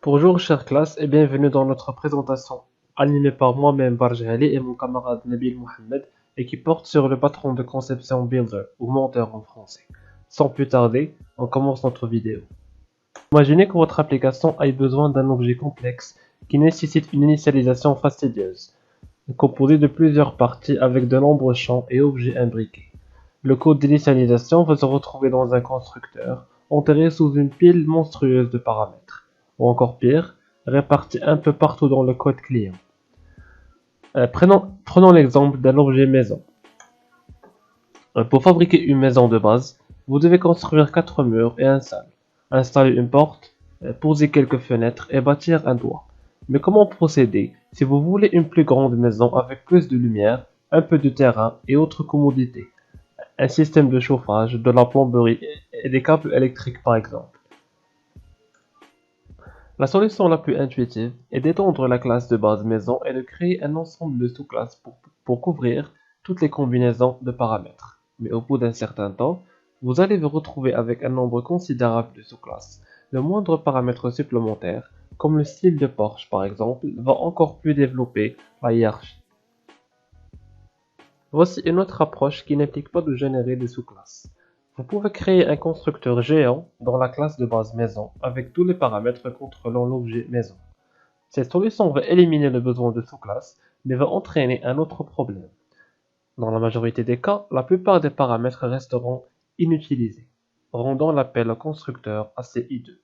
Bonjour chère classe et bienvenue dans notre présentation, animée par moi-même Barj Ali et mon camarade Nabil Mohamed et qui porte sur le patron de conception Builder ou monteur en français. Sans plus tarder, on commence notre vidéo. Imaginez que votre application ait besoin d'un objet complexe qui nécessite une initialisation fastidieuse, composée de plusieurs parties avec de nombreux champs et objets imbriqués. Le code d'initialisation va se retrouver dans un constructeur, enterré sous une pile monstrueuse de paramètres, ou encore pire, répartis un peu partout dans le code client. Prenons l'exemple d'un objet maison. Pour fabriquer une maison de base, vous devez construire 4 murs et un sol, installer une porte, poser quelques fenêtres et bâtir un toit. Mais comment procéder si vous voulez une plus grande maison avec plus de lumière, un peu de terrain et autres commodités? Un système de chauffage, de la plomberie et des câbles électriques par exemple. La solution la plus intuitive est d'étendre la classe de base maison et de créer un ensemble de sous-classes pour couvrir toutes les combinaisons de paramètres. Mais au bout d'un certain temps, vous allez vous retrouver avec un nombre considérable de sous-classes. Le moindre paramètre supplémentaire, comme le style de Porsche par exemple, va encore plus développer la hiérarchie. Voici une autre approche qui n'implique pas de générer des sous-classes. Vous pouvez créer un constructeur géant dans la classe de base maison avec tous les paramètres contrôlant l'objet maison. Cette solution va éliminer le besoin de sous-classes, mais va entraîner un autre problème. Dans la majorité des cas, la plupart des paramètres resteront inutilisés, rendant l'appel au constructeur assez hideux.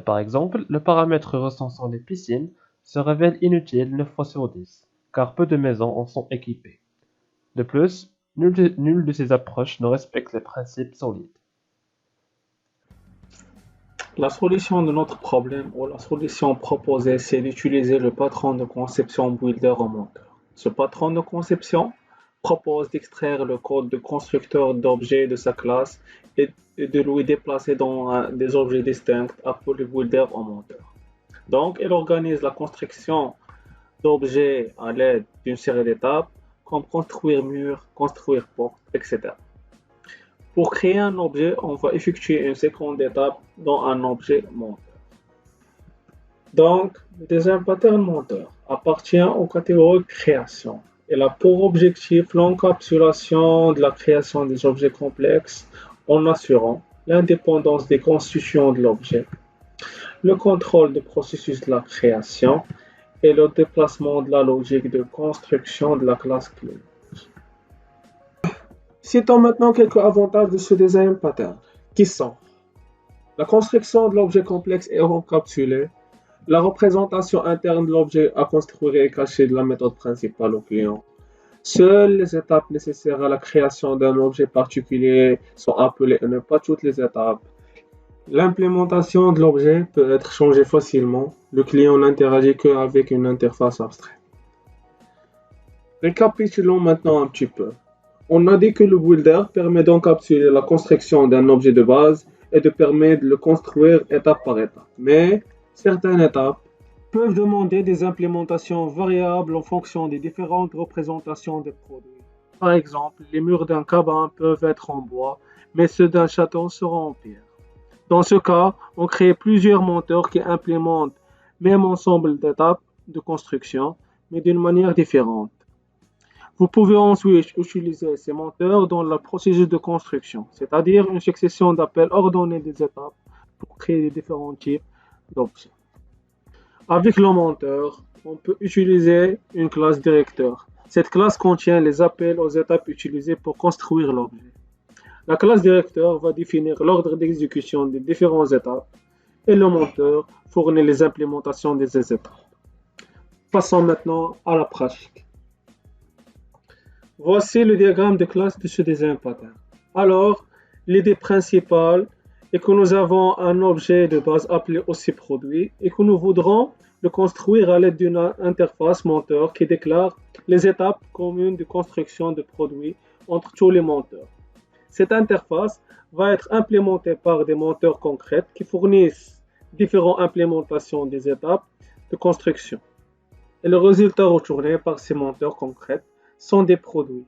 Par exemple, le paramètre recensant les piscines se révèle inutile 9 fois sur 10, car peu de maisons en sont équipées. De plus, nulle de ces approches ne respecte les principes solides. La solution de notre problème ou la solution proposée, c'est d'utiliser le patron de conception Builder en monteur. Ce patron de conception propose d'extraire le code de constructeur d'objets de sa classe et de lui déplacer dans des objets distincts appelés Builder en monteur. Donc, il organise la construction d'objets à l'aide d'une série d'étapes, comme construire mur, construire porte, etc. Pour créer un objet, on va effectuer une séquence d'étapes dans un objet monteur. Donc, le design pattern monteur appartient aux catégories création. Il a pour objectif l'encapsulation de la création des objets complexes en assurant l'indépendance des constituants de l'objet, le contrôle du processus de la création et le déplacement de la logique de construction de la classe clé. Citons maintenant quelques avantages de ce design pattern, qui sont la construction de l'objet complexe est encapsulée, la représentation interne de l'objet à construire est cachée de la méthode principale au client. Seules les étapes nécessaires à la création d'un objet particulier sont appelées et ne pas toutes les étapes. L'implémentation de l'objet peut être changée facilement. Le client n'interagit qu'avec une interface abstraite. Récapitulons maintenant un petit peu. On a dit que le builder permet d'encapsuler la construction d'un objet de base et de permettre de le construire étape par étape. Mais certaines étapes peuvent demander des implémentations variables en fonction des différentes représentations des produits. Par exemple, les murs d'un cabanon peuvent être en bois, mais ceux d'un château seront en pierre. Dans ce cas, on crée plusieurs monteurs qui implémentent le même ensemble d'étapes de construction, mais d'une manière différente. Vous pouvez ensuite utiliser ces monteurs dans le processus de construction, c'est-à-dire une succession d'appels ordonnés des étapes pour créer les différents types d'objets. Avec le monteur, on peut utiliser une classe directeur. Cette classe contient les appels aux étapes utilisées pour construire l'objet. La classe directeur va définir l'ordre d'exécution des différentes étapes et le monteur fournit les implémentations des étapes. Passons maintenant à la pratique. Voici le diagramme de classe de ce design pattern. Alors, l'idée principale est que nous avons un objet de base appelé aussi produit et que nous voudrons le construire à l'aide d'une interface monteur qui déclare les étapes communes de construction de produits entre tous les monteurs. Cette interface va être implémentée par des monteurs concrets qui fournissent différentes implémentations des étapes de construction. Et le résultat retourné par ces monteurs concrets sont des produits.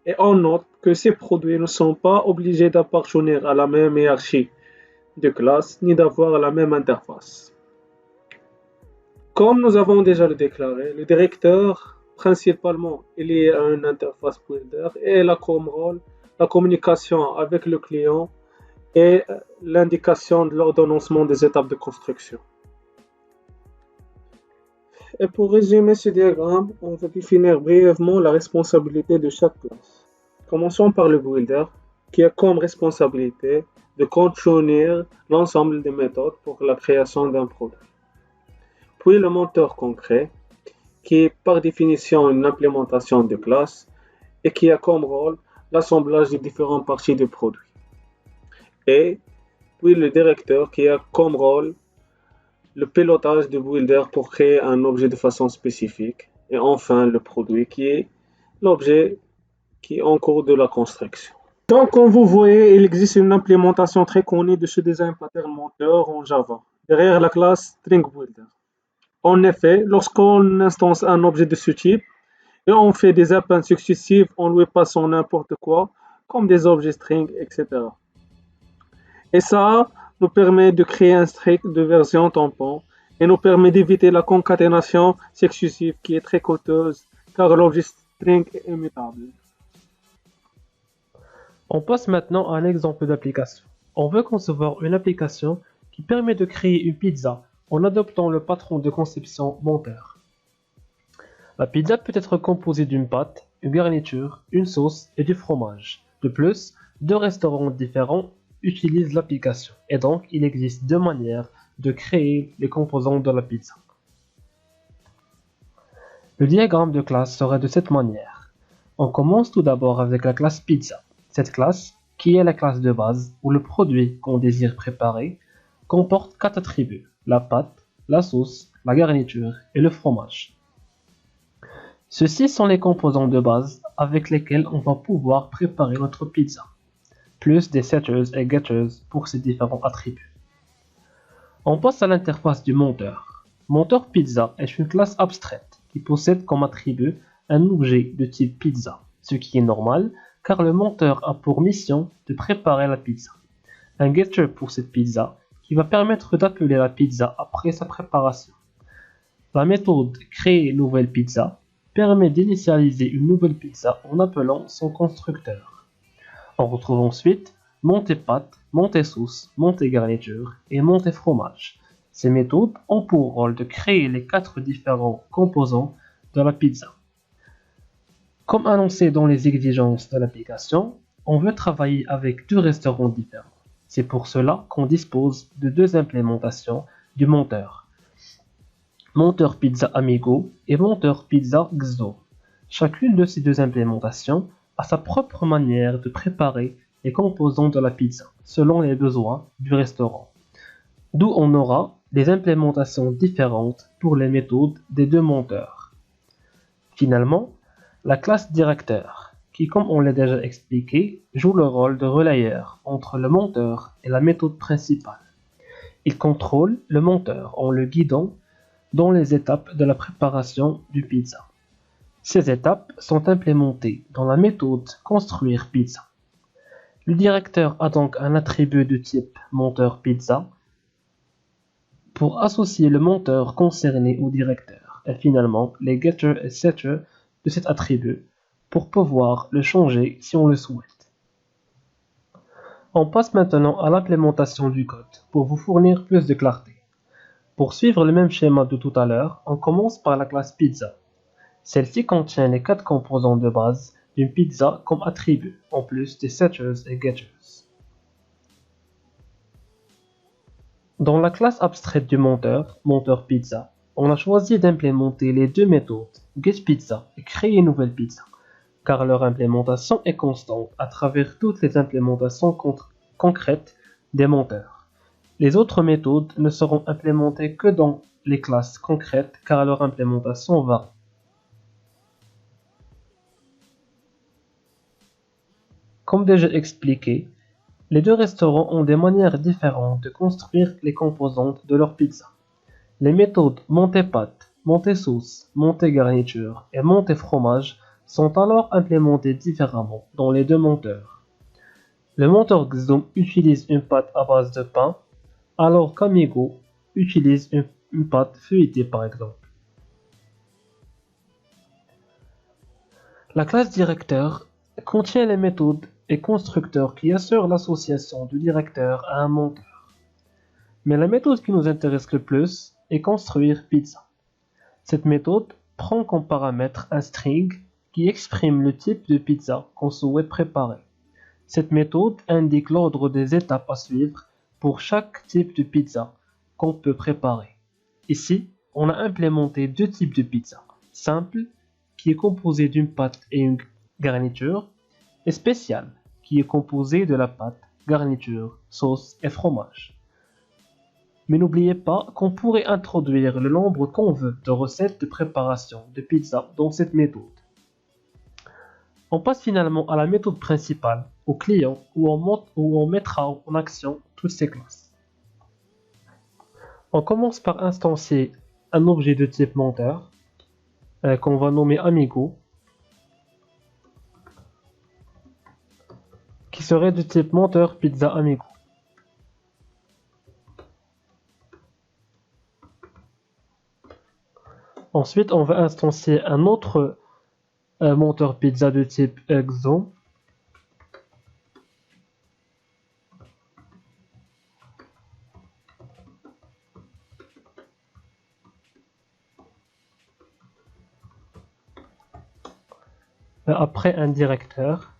Et on note que ces produits ne sont pas obligés d'appartenir à la même hiérarchie de classe ni d'avoir la même interface. Comme nous avons déjà le déclaré, le directeur, principalement, il est à une interface Builder et elle a comme rôle la communication avec le client et l'indication de l'ordonnancement des étapes de construction. Et pour résumer ce diagramme, on va définir brièvement la responsabilité de chaque classe. Commençons par le Builder, qui a comme responsabilité de contenir l'ensemble des méthodes pour la création d'un produit. Puis le monteur concret, qui est par définition une implémentation de classe et qui a comme rôle l'assemblage des différentes parties du produit. Et puis le directeur, qui a comme rôle le pilotage du builder pour créer un objet de façon spécifique. Et enfin, le produit, qui est l'objet qui est en cours de la construction. Donc, comme vous voyez, il existe une implémentation très connue de ce design pattern monteur en Java, derrière la classe String Builder. En effet, lorsqu'on instance un objet de ce type, et on fait des appels successifs en lui passant n'importe quoi, comme des objets string, etc. Et ça nous permet de créer un string de version tampon et nous permet d'éviter la concaténation successive qui est très coûteuse car l'objet string est immutable. On passe maintenant à un exemple d'application. On veut concevoir une application qui permet de créer une pizza en adoptant le patron de conception monteur. La pizza peut être composée d'une pâte, une garniture, une sauce et du fromage. De plus, deux restaurants différents utilisent l'application et donc il existe deux manières de créer les composants de la pizza. Le diagramme de classe serait de cette manière. On commence tout d'abord avec la classe pizza. Cette classe, qui est la classe de base où le produit qu'on désire préparer, comporte 4 attributs: la pâte, la sauce, la garniture et le fromage. Ceux-ci sont les composants de base avec lesquels on va pouvoir préparer notre pizza, plus des setters et getters pour ces différents attributs. On passe à l'interface du monteur. Monteur pizza est une classe abstraite qui possède comme attribut un objet de type pizza, ce qui est normal car le monteur a pour mission de préparer la pizza. Un getter pour cette pizza qui va permettre d'appeler la pizza après sa préparation. La méthode créer nouvelle pizza permet d'initialiser une nouvelle pizza en appelant son constructeur. On retrouve ensuite monter pâte, monter sauce, monter garniture et monter fromage. Ces méthodes ont pour rôle de créer les 4 différents composants de la pizza. Comme annoncé dans les exigences de l'application, on veut travailler avec 2 restaurants différents. C'est pour cela qu'on dispose de 2 implémentations du monteur. Monteur Pizza Amigo et monteur Pizza Xo. Chacune de ces 2 implémentations a sa propre manière de préparer les composants de la pizza, selon les besoins du restaurant. D'où on aura des implémentations différentes pour les méthodes des 2 monteurs. Finalement, la classe directeur, qui comme on l'a déjà expliqué, joue le rôle de relayeur entre le monteur et la méthode principale. Il contrôle le monteur en le guidant dans les étapes de la préparation du pizza. Ces étapes sont implémentées dans la méthode construire pizza. Le directeur a donc un attribut de type monteur pizza pour associer le monteur concerné au directeur et finalement les getters et setters de cet attribut pour pouvoir le changer si on le souhaite. On passe maintenant à l'implémentation du code pour vous fournir plus de clarté. Pour suivre le même schéma de tout à l'heure, on commence par la classe pizza. Celle-ci contient les 4 composants de base d'une pizza comme attribut, en plus des setters et getters. Dans la classe abstraite du monteur, monteur pizza, on a choisi d'implémenter les 2 méthodes getPizza et créer nouvelle pizza, car leur implémentation est constante à travers toutes les implémentations concrètes des monteurs. Les autres méthodes ne seront implémentées que dans les classes concrètes car leur implémentation varie. Comme déjà expliqué, les 2 restaurants ont des manières différentes de construire les composantes de leur pizza. Les méthodes monter pâte, monter sauce, monter garniture et monter fromage sont alors implémentées différemment dans les 2 monteurs. Le monteur Xo utilise une pâte à base de pain, alors qu'Amigo utilise une pâte feuilletée par exemple. La classe directeur contient les méthodes et constructeurs qui assurent l'association du directeur à un monteur. Mais la méthode qui nous intéresse le plus est construire pizza. Cette méthode prend comme paramètre un string qui exprime le type de pizza qu'on souhaite préparer. Cette méthode indique l'ordre des étapes à suivre pour chaque type de pizza qu'on peut préparer. Ici, on a implémenté deux types de pizza. Simple, qui est composé d'une pâte et une garniture, et spécial, qui est composé de la pâte, garniture, sauce et fromage. Mais n'oubliez pas qu'on pourrait introduire le nombre qu'on veut de recettes de préparation de pizza dans cette méthode. On passe finalement à la méthode principale, au client, où on mettra en action toutes ces classes. On commence par instancier un objet de type monteur, qu'on va nommer Amigo, qui serait de type monteur pizza Amigo. Ensuite, on va instancier un autre monteur pizza de type Exo. Après un directeur.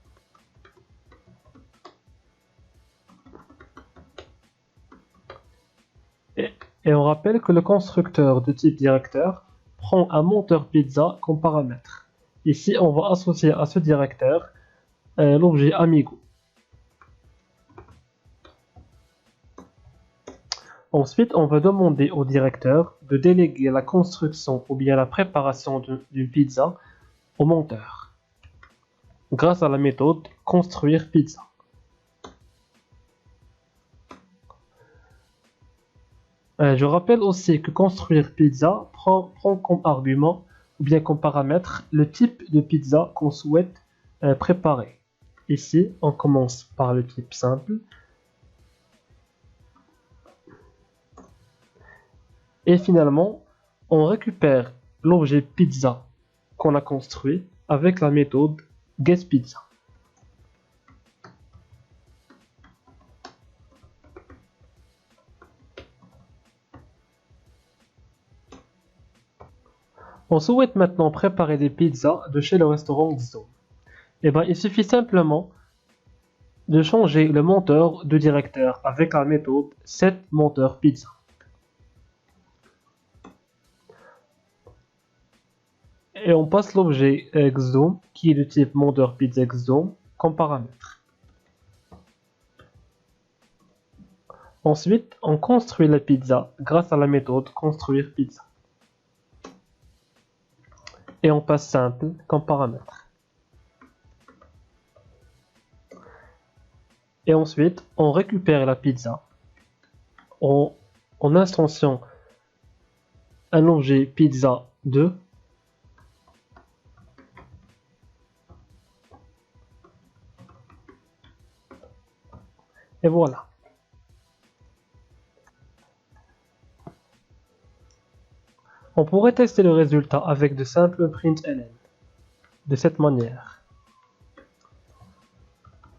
Et on rappelle que le constructeur de type directeur prend un monteur pizza comme paramètre. Ici, on va associer à ce directeur l'objet Amigo. Ensuite, on va demander au directeur de déléguer la construction ou bien la préparation d'une pizza au monteur, grâce à la méthode construire pizza. Je rappelle aussi que construire pizza prend comme argument ou bien comme paramètre le type de pizza qu'on souhaite préparer. Ici, on commence par le type simple. Et finalement, on récupère l'objet pizza qu'on a construit avec la méthode getPizza. On souhaite maintenant préparer des pizzas de chez le restaurant Xo. Et il suffit simplement de changer le monteur de directeur avec la méthode setMonteurPizza. Et on passe l'objet Xo, qui est de type monteurPizza Xo, comme paramètre. Ensuite, on construit la pizza grâce à la méthode construire pizza. Et on passe simple comme paramètre. Et ensuite, on récupère la pizza en instanciant un objet pizza 2 et voilà. On pourrait tester le résultat avec de simples println, de cette manière.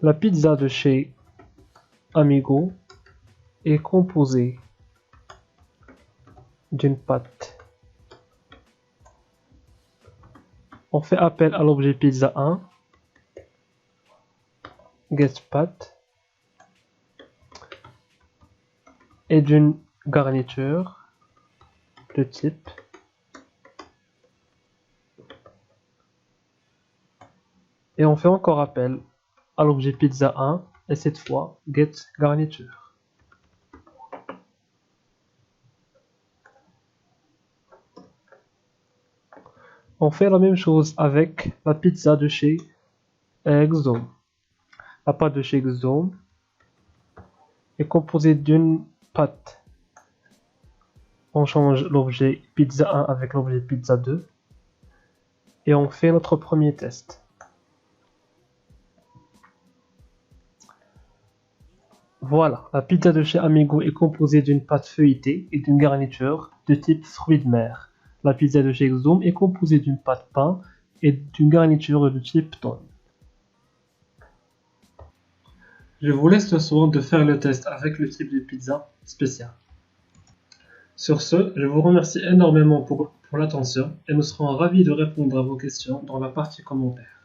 La pizza de chez Amigo est composée d'une pâte. On fait appel à l'objet pizza 1, getPat, et d'une garniture de type et on fait encore appel à l'objet pizza 1 et cette fois getGarniture. On fait la même chose avec la pizza de chez Xo. La pâte de chez Xo est composée d'une pâte. On change l'objet pizza 1 avec l'objet pizza 2 et on fait notre premier test. Voilà, la pizza de chez Amigo est composée d'une pâte feuilletée et d'une garniture de type fruits de mer. La pizza de chez Xoom est composée d'une pâte pain et d'une garniture de type thon. Je vous laisse le soin de faire le test avec le type de pizza spécial. Sur ce, je vous remercie énormément pour l'attention et nous serons ravis de répondre à vos questions dans la partie commentaires.